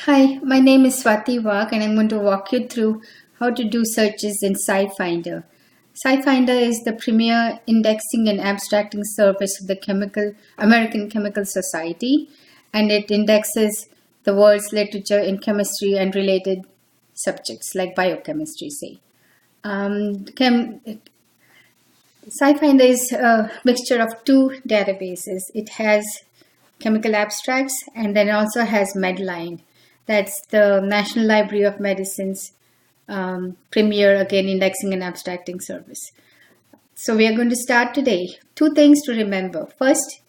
Hi, my name is Swati Wag and I'm going to walk you through how to do searches in scifinder. Scifinder is the premier indexing and abstracting service of the American Chemical Society, and it indexes the world's literature in chemistry and related subjects like biochemistry, say. Scifinder is a mixture of two databases. It has chemical abstracts and then also has Medline. That's the National Library of Medicine's premier, again, indexing and abstracting service. So we are going to start today. Two things to remember. First,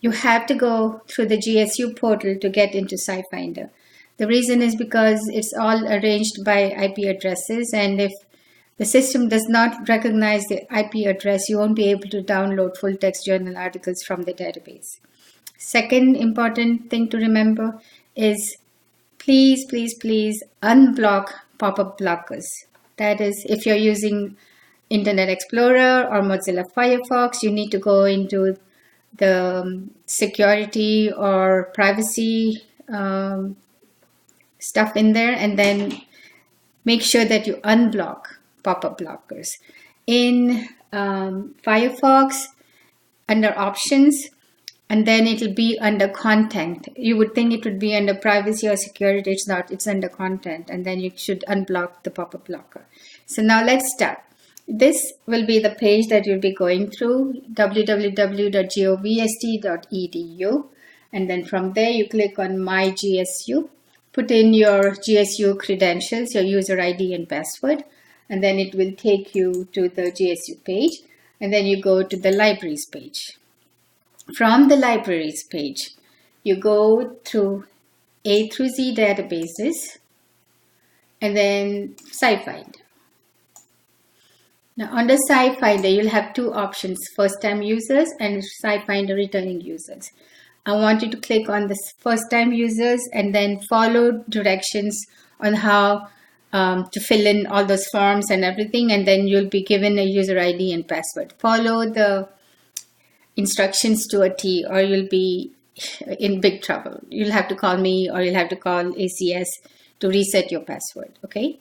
you have to go through the GSU portal to get into scifinder. The reason is because it's all arranged by IP addresses, and if the system does not recognize the IP address, you won't be able to download full text journal articles from the database. Second important thing to remember is please unblock pop-up blockers. That is, if you're using Internet Explorer or Mozilla Firefox, you need to go into the security or privacy stuff in there and then make sure that you unblock pop-up blockers. In Firefox, under options, and then it'll be under content. You would think it would be under privacy or security. It's not, it's under content, and then you should unblock the pop-up blocker. So now let's start. This will be the page that you'll be going through, www.govst.edu, and then from there you click on My GSU, put in your GSU credentials, your user ID and password, and then it will take you to the GSU page, and then you go to the libraries page. From the libraries page, you go through A through Z databases and then scifinder. Now under scifinder, you'll have two options, first-time users and scifinder returning users. I want you to click on the first-time users and then follow directions on how to fill in all those forms and everything, and then you'll be given a user ID and password. Follow the instructions to a T or you'll be in big trouble. You'll have to call me or you'll have to call ACS to reset your password, okay?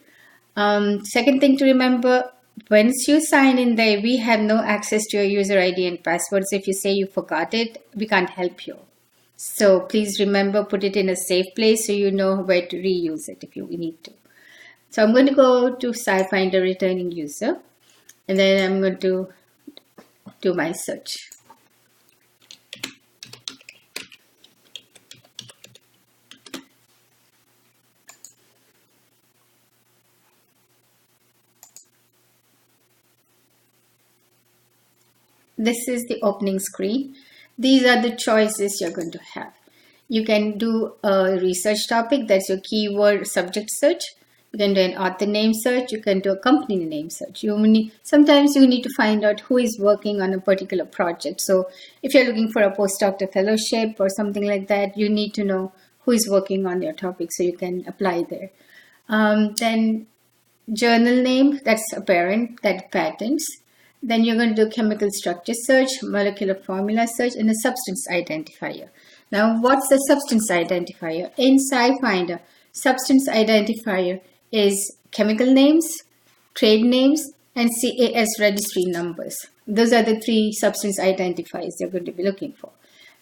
Second thing to remember, once you sign in there, we have no access to your user ID and passwords. If you say you forgot it, we can't help you. So please remember, put it in a safe place so you know where to reuse it if you need to. So I'm going to go to scifinder returning user, and then I'm going to do my search. This is the opening screen. These are the choices you're going to have. You can do a research topic, that's your keyword subject search. You can do an author name search. You can do a company name search. Sometimes you need to find out who is working on a particular project. So if you're looking for a postdoctoral fellowship or something like that, you need to know who is working on your topic so you can apply there. Then journal name, that's apparent, that patents. Then you're going to do chemical structure search, molecular formula search, and a substance identifier. Now, what's the substance identifier? In scifinder, substance identifier is chemical names, trade names, and CAS registry numbers. Those are the three substance identifiers you're going to be looking for.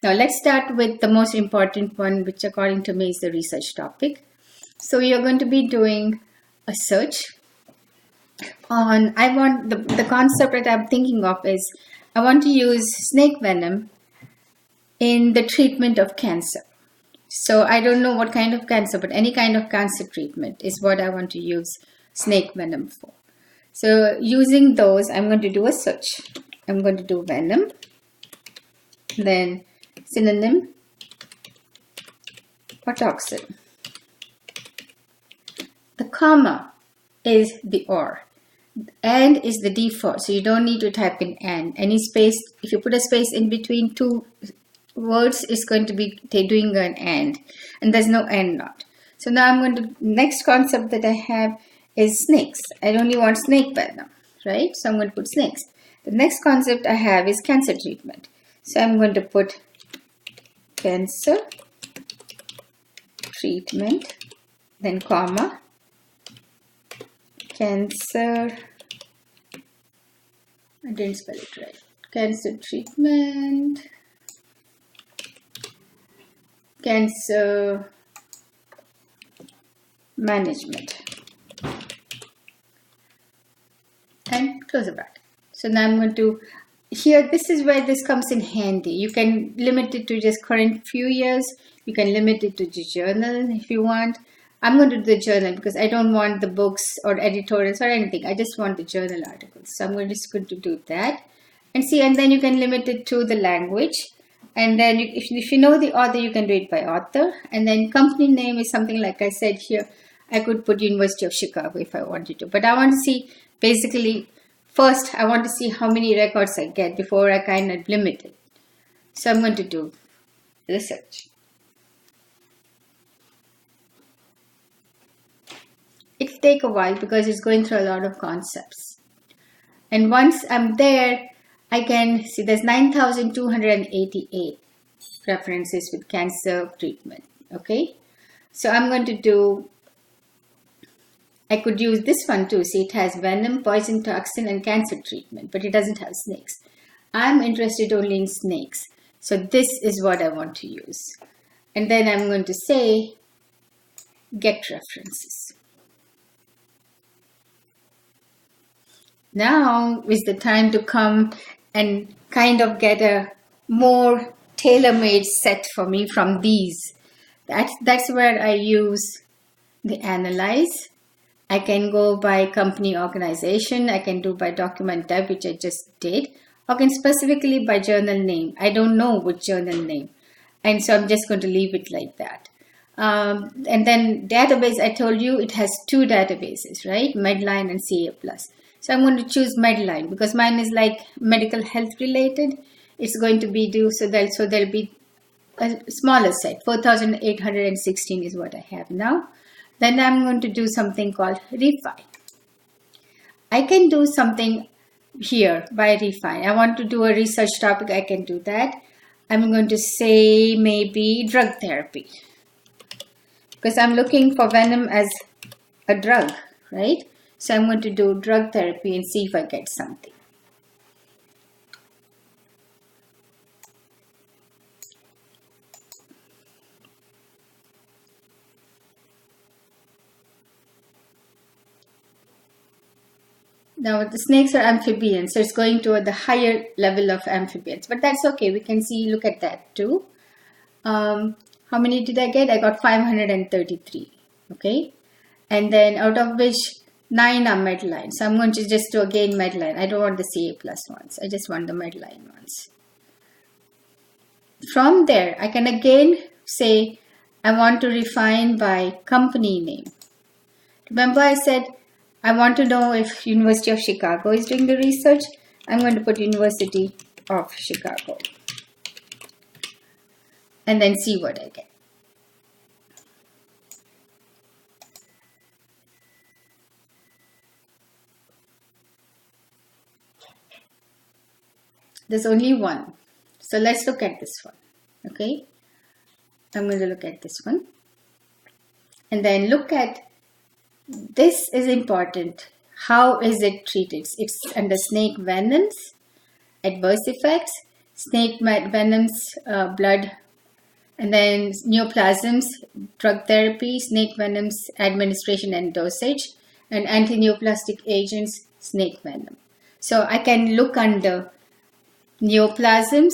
Now, let's start with the most important one, which according to me is the research topic. So you're going to be doing a search on, the concept that I'm thinking of is, I want to use snake venom in the treatment of cancer. So I don't know what kind of cancer, but any kind of cancer treatment is what I want to use snake venom for. So using those, I'm going to do a search. I'm going to do venom, then synonym or toxin. The comma is the or. And is the default, so you don't need to type in and. Any space, if you put a space in between two words, it's going to be doing an and there's no and not. So now I'm going to, next concept that I have is snakes. I only want snake venom, right? So I'm going to put snakes. The next concept I have is cancer treatment. So I'm going to put cancer treatment, then comma, cancer, I didn't spell it right, cancer treatment, cancer management, and close the bracket. So now I'm going to, here this is where this comes in handy. You can limit it to just current few years, you can limit it to the journal if you want. I'm going to do the journal because I don't want the books or editorials or anything. I just want the journal articles. So I'm just going to do that and see, and then you can limit it to the language. And then if you know the author, you can do it by author. And then company name is something like I said here. I could put University of Chicago if I wanted to. But I want to see, basically, first I want to see how many records I get before I kind of limit it. So I'm going to do research. It'll take a while because it's going through a lot of concepts. And once I'm there, I can see there's 9,288 references with cancer treatment. Okay, so I'm going to do, I could use this one too. See, it has venom, poison, toxin, and cancer treatment, but it doesn't have snakes. I'm interested only in snakes. So this is what I want to use. And then I'm going to say, get references. Now is the time to come and kind of get a more tailor-made set for me from these. That's where I use the analyze. I can go by company organization. I can do by document type, which I just did. Or can specifically by journal name. I don't know which journal name. And so I'm just going to leave it like that. And then database, I told you it has two databases, right? Medline and CA+. So I'm going to choose Medline because mine is like medical health related. It's going to be due, so there'll be a smaller set. 4,816 is what I have now. Then I'm going to do something called refine. I can do something here by refine. I want to do a research topic. I can do that. I'm going to say maybe drug therapy because I'm looking for venom as a drug, right? So I'm going to do drug therapy and see if I get something. Now the snakes are amphibians, so it's going toward the higher level of amphibians. But that's okay. We can see, look at that too. How many did I get? I got 533. Okay. And then out of which 9 are Medline. So I'm going to just do again Medline. I don't want the CA+ ones. I just want the Medline ones. From there, I can again say I want to refine by company name. Remember I said I want to know if University of Chicago is doing the research. I'm going to put University of Chicago. And then see what I get. There's only one. So let's look at this one. Okay. I'm going to look at this one. And then look at, this is important. How is it treated? It's under snake venoms, adverse effects, snake venoms, blood, and then neoplasms, drug therapy, snake venoms, administration and dosage, and anti-neoplastic agents, snake venom. So I can look under neoplasms,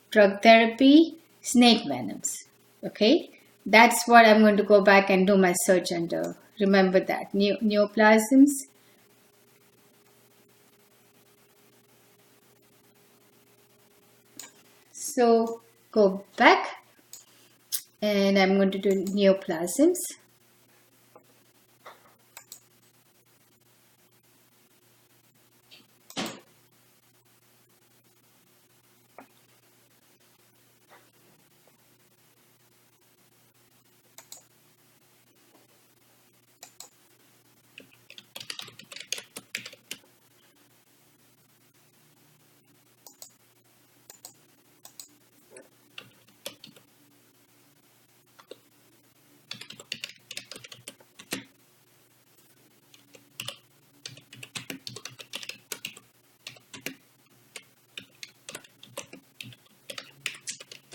drug therapy, snake venoms. Okay, that's what I'm going to go back and do my search under. Remember that, neoplasms, so go back and I'm going to do neoplasms.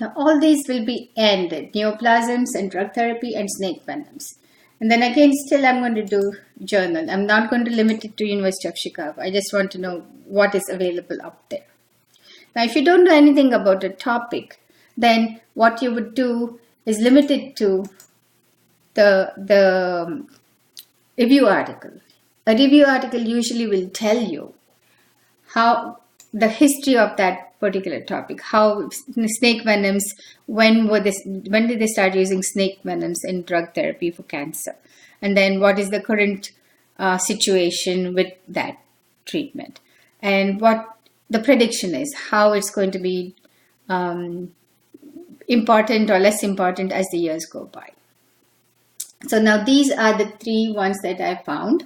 Now all these will be ended, neoplasms and drug therapy and snake venoms. And then again, still I'm going to do journal. I'm not going to limit it to University of Chicago. I just want to know what is available up there. Now, if you don't know anything about a topic, then what you would do is limit it to the review article. A review article usually will tell you how the history of that particular topic, how snake venoms, when did they start using snake venoms in drug therapy for cancer, and then what is the current situation with that treatment, and what the prediction is, how it's going to be important or less important as the years go by. So now these are the 3 ones that I found.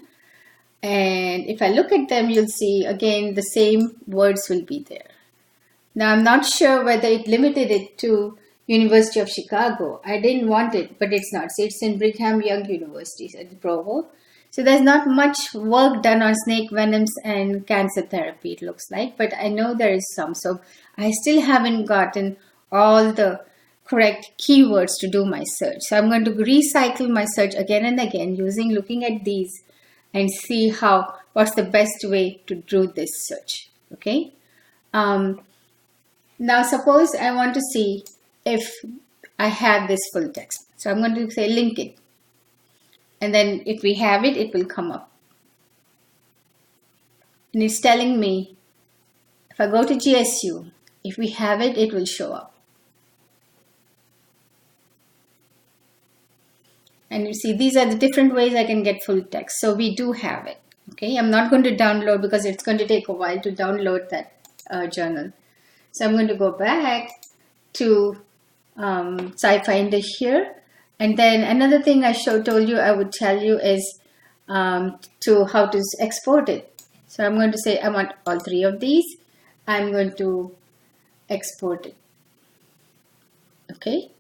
And if I look at them, you'll see again the same words will be there. Now I'm not sure whether it limited it to University of Chicago. I didn't want it, but it's not. So it's in Brigham Young University at Provo. So there's not much work done on snake venoms and cancer therapy, it looks like, but I know there is some. So I still haven't gotten all the correct keywords to do my search. So I'm going to recycle my search again and again looking at these and see what's the best way to do this search. Okay. Now suppose I want to see if I have this full text. So I'm going to say link it. And then if we have it, it will come up. And it's telling me, if I go to GSU, if we have it, it will show up. And you see, these are the different ways I can get full text. So we do have it. Okay, I'm not going to download because it's going to take a while to download that journal. So I'm going to go back to scifinder here. And then another thing I told you I would tell you is how to export it. So I'm going to say I want all 3 of these. I'm going to export it. Okay.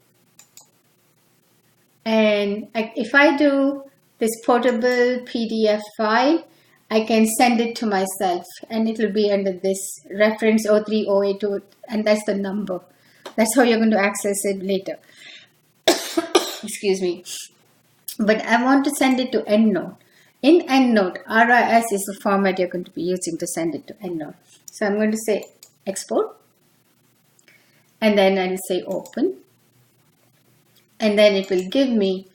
And if I do this portable PDF file, I can send it to myself and it will be under this reference 03082, and that's the number. That's how you're going to access it later. Excuse me. But I want to send it to EndNote. In EndNote, RIS is the format you're going to be using to send it to EndNote. So I'm going to say export. And then I'll say open. And then it will give me,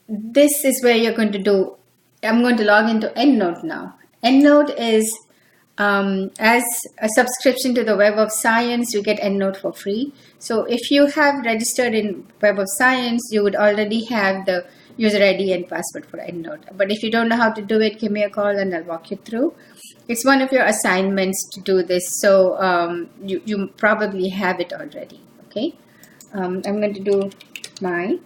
this is where you're going to do, I'm going to log into EndNote now. EndNote is, as a subscription to the Web of Science, you get EndNote for free. So if you have registered in Web of Science, you would already have the user ID and password for EndNote. But if you don't know how to do it, give me a call and I'll walk you through. It's one of your assignments to do this. So you probably have it already. Okay. I'm going to do my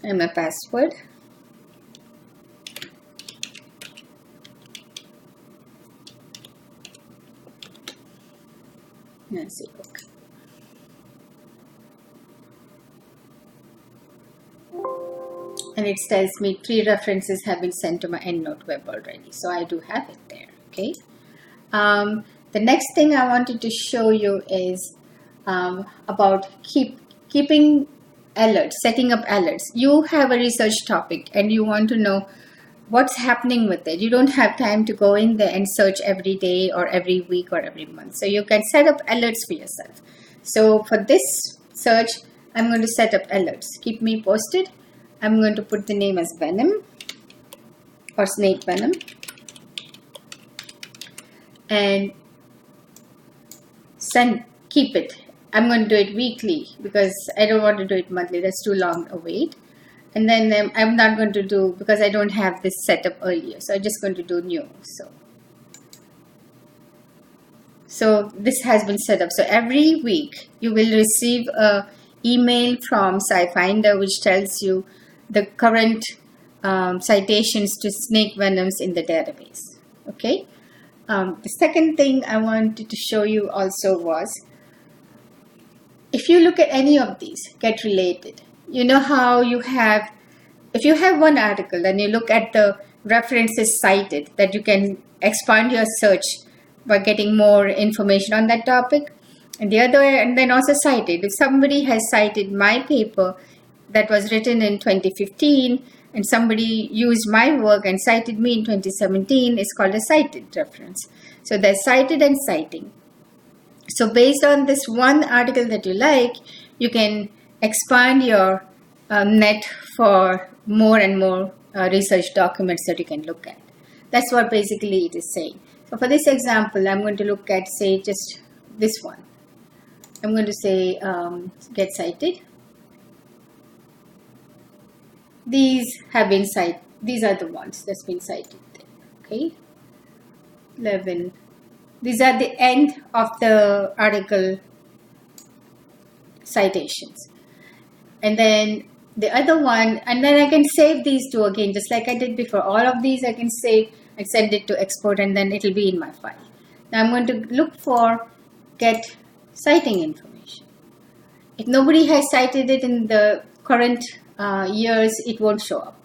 and my password. Let's see. Okay. And it tells me 3 references have been sent to my EndNote web already. So I do have it there. Okay. The next thing I wanted to show you is about keeping alerts, setting up alerts. You have a research topic and you want to know what's happening with it. You don't have time to go in there and search every day or every week or every month. So you can set up alerts for yourself. So for this search, I'm going to set up alerts. Keep me posted. I'm going to put the name as venom or snake venom. And keep it. I'm going to do it weekly because I don't want to do it monthly. That's too long a wait. And then I'm not going to do, because I don't have this set up earlier. So I'm just going to do new. So this has been set up. So every week you will receive a email from scifinder which tells you the current citations to snake venoms in the database. Okay. The second thing I wanted to show you also was, if you look at any of these, get related. You know how you have, if you have one article and you look at the references cited, that you can expand your search by getting more information on that topic. And the other, and then also cited. If somebody has cited my paper that was written in 2015 and somebody used my work and cited me in 2017, it's called a cited reference. So there's cited and citing. So based on this one article that you like, you can expand your net for more and more research documents that you can look at. That's what basically it is saying. So for this example, I'm going to look at, say, just this one. I'm going to say get cited. These have been cited. These are the ones that's been cited. Okay, 11. These are the end of the article citations. And then the other one, and then I can save these two again, just like I did before. All of these I can save and send it to export, and then it'll be in my file. Now I'm going to look for get citing information. If nobody has cited it in the current years, it won't show up.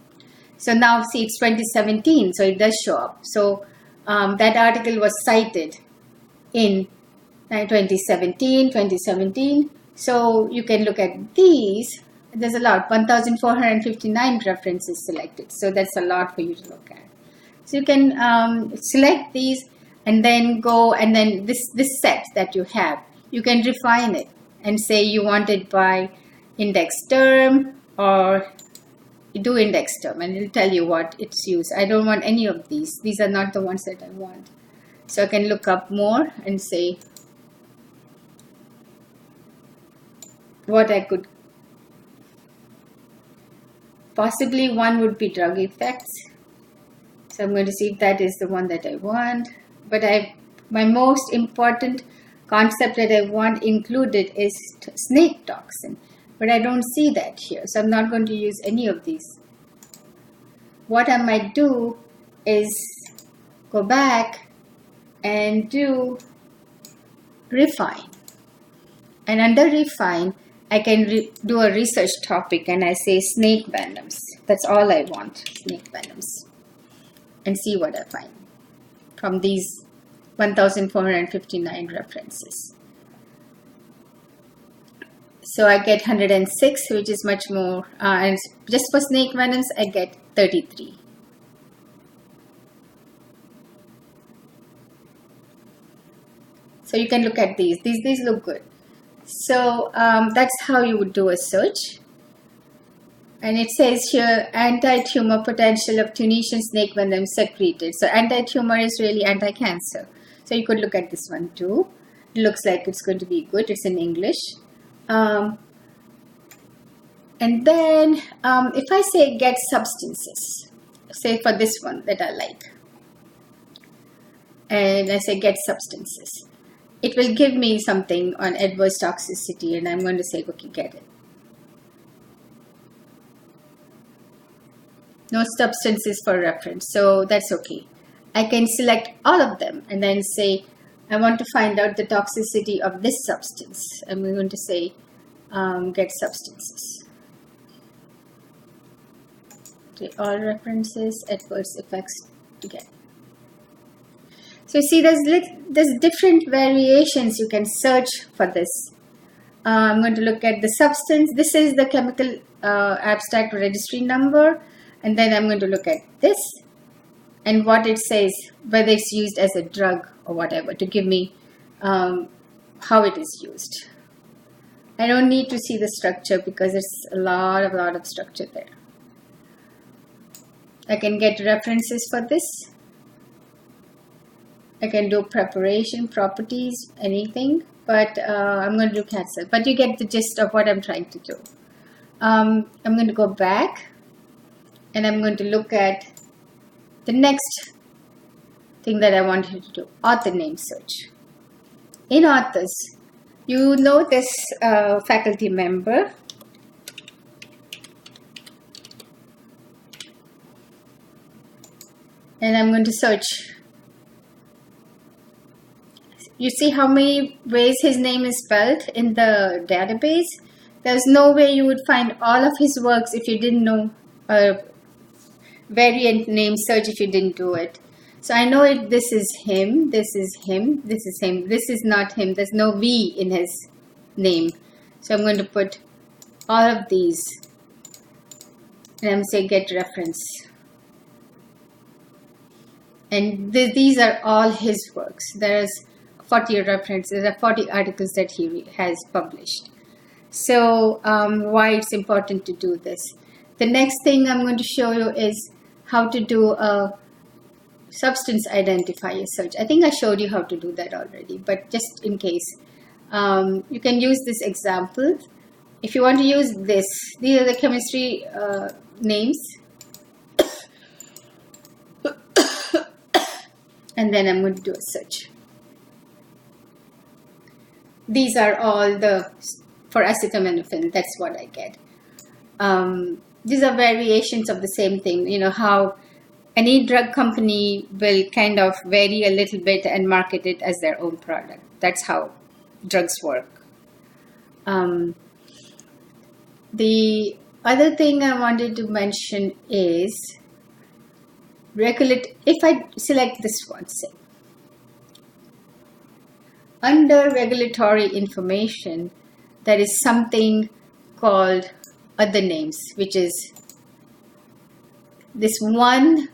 So now see, it's 2017, so it does show up. So that article was cited in 2017. So you can look at these. There's a lot, 1,459 references selected. So that's a lot for you to look at. So you can select these and then go, and then this set that you have, you can refine it and say you want it by index term or do index term, and it'll tell you what it's used. I don't want any of these. These are not the ones that I want. So I can look up more and say what I could. Possibly one would be drug effects. So I'm going to see if that is the one that I want. But my most important concept that I want included is snake toxin. But I don't see that here. So I'm not going to use any of these. What I might do is go back and do refine. And under refine, I can do a research topic and I say snake venoms. That's all I want, snake venoms. And see what I find from these 1,459 references. So I get 106, which is much more. And just for snake venoms, I get 33. So you can look at these. These look good. So that's how you would do a search. And it says here, anti-tumor potential of Tunisian snake venom secreted. So anti-tumor is really anti-cancer. So you could look at this one too. It looks like it's going to be good. It's in English. And then if I say get substances, say for this one that I like, and I say get substances, it will give me something on adverse toxicity, and I'm going to say, okay, get it. No substances for reference, so that's okay. I can select all of them and then say, I want to find out the toxicity of this substance. I'm going to say, get substances. Okay, all references, adverse effects to get. So you see, there's different variations you can search for this. I'm going to look at the substance. This is the chemical abstract registry number. And then I'm going to look at this and what it says, whether it's used as a drug or whatever, to give me how it is used. I don't need to see the structure because there's a lot of structure there. I can get references for this. I can do preparation, properties, anything, but I'm going to do cancer. But you get the gist of what I'm trying to do. I'm going to go back and I'm going to look at the next thing that I wanted to do, author name search. In authors, you know this faculty member. And I'm going to search. You see how many ways his name is spelled in the database? There's no way you would find all of his works if you didn't know a variant name search, if you didn't do it. So I know it. This is him. This is him. This is him. This is not him. There's no V in his name. So I'm going to put all of these. And I'm going to say get reference. And these are all his works. There's 40 references. There are 40 articles that he has published. So why it's important to do this. The next thing I'm going to show you is how to do a substance identifier search. I think I showed you how to do that already, but just in case, you can use this example. If you want to use this, these are the chemistry names. And then I'm going to do a search. These are all for acetaminophen, that's what I get. These are variations of the same thing. You know how any drug company will kind of vary a little bit and market it as their own product. That's how drugs work. The other thing I wanted to mention is if I select this one, say, under regulatory information, there is something called other names, which is this 1-ethaminium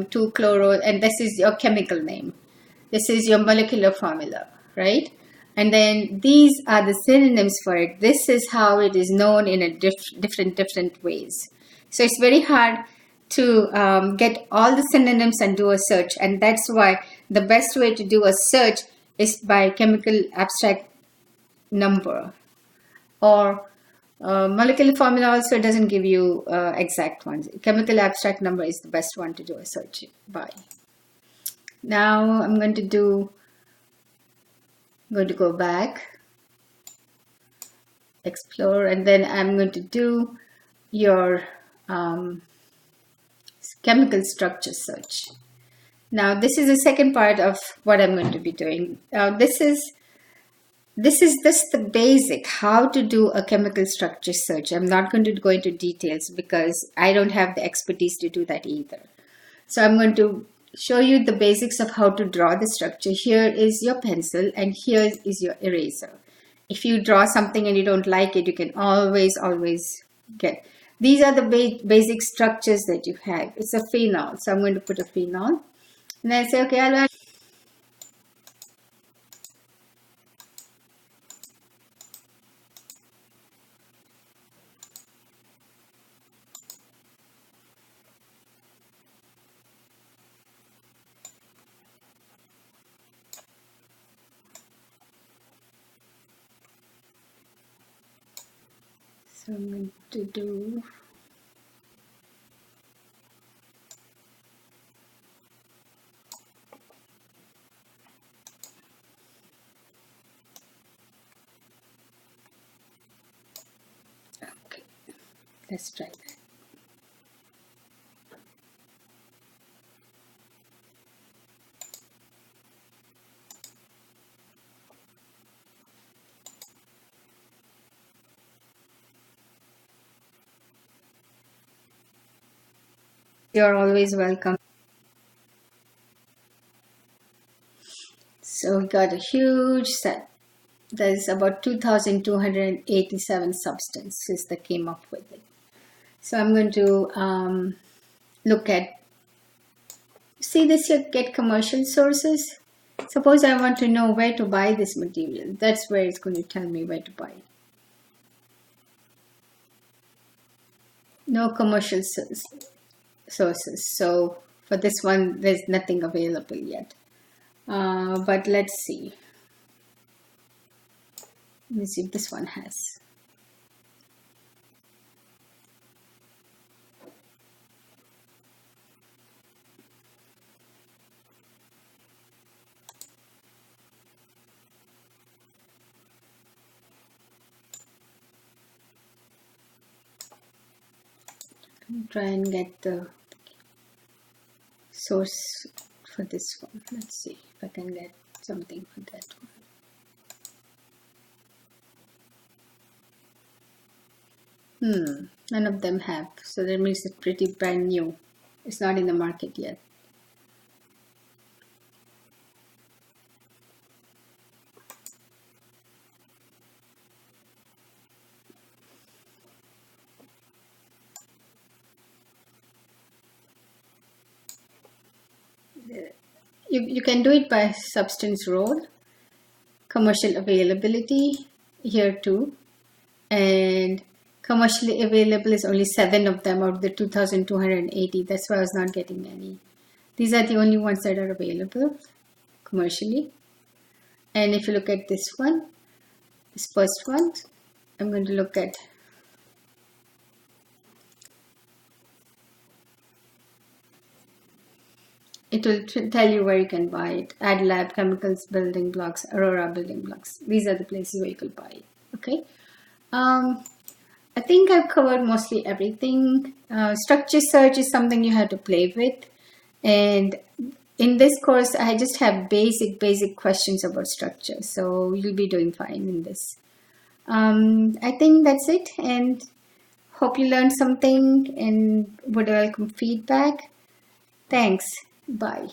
2-chloro, and this is your chemical name. This is your molecular formula, right? And then these are the synonyms for it. This is how it is known in a different ways. So it's very hard to get all the synonyms and do a search. And that's why the best way to do a search is by chemical abstract number. Or molecular formula also doesn't give you exact ones. Chemical abstract number is the best one to do a search by. Now I'm going to go back, explore, and then I'm going to do your chemical structure search. Now this is the second part of what I'm going to be doing. This is just the basic how to do a chemical structure search. I'm not going to go into details because I don't have the expertise to do that either. So I'm going to show you the basics of how to draw the structure. Here is your pencil and here is your eraser. If you draw something and you don't like it, you can always get. These are the basic structures that you have. It's a phenol. So I'm going to put a phenol. And then I say, okay, I'll add. So I'm going to do okay, let's try that. You're always welcome. So we got a huge set. There's about 2,287 substances that came up with it. So I'm going to look at, see this here, get commercial sources. Suppose I want to know where to buy this material. That's where it's going to tell me where to buy it. No commercial sources. So for this one, there's nothing available yet. But let's see. Let me see if this one has. Try and get the source for this one. Let's see if I can get something for that one. None of them have, so that means it's pretty brand new. It's not in the market yet. You can do it by substance role, commercial availability here too, and commercially available is only 7 of them out of the 2,280. That's why I was not getting any. These are the only ones that are available commercially. And if you look at this one, this first one, I'm going to look at it will tell you where you can buy it. AdLab, Chemicals, Building Blocks, Aurora Building Blocks. These are the places where you can buy it. Okay. I think I've covered mostly everything. Structure search is something you have to play with. And in this course, I just have basic questions about structure. So you'll be doing fine in this. I think that's it. And hope you learned something and would welcome feedback. Thanks. Bye.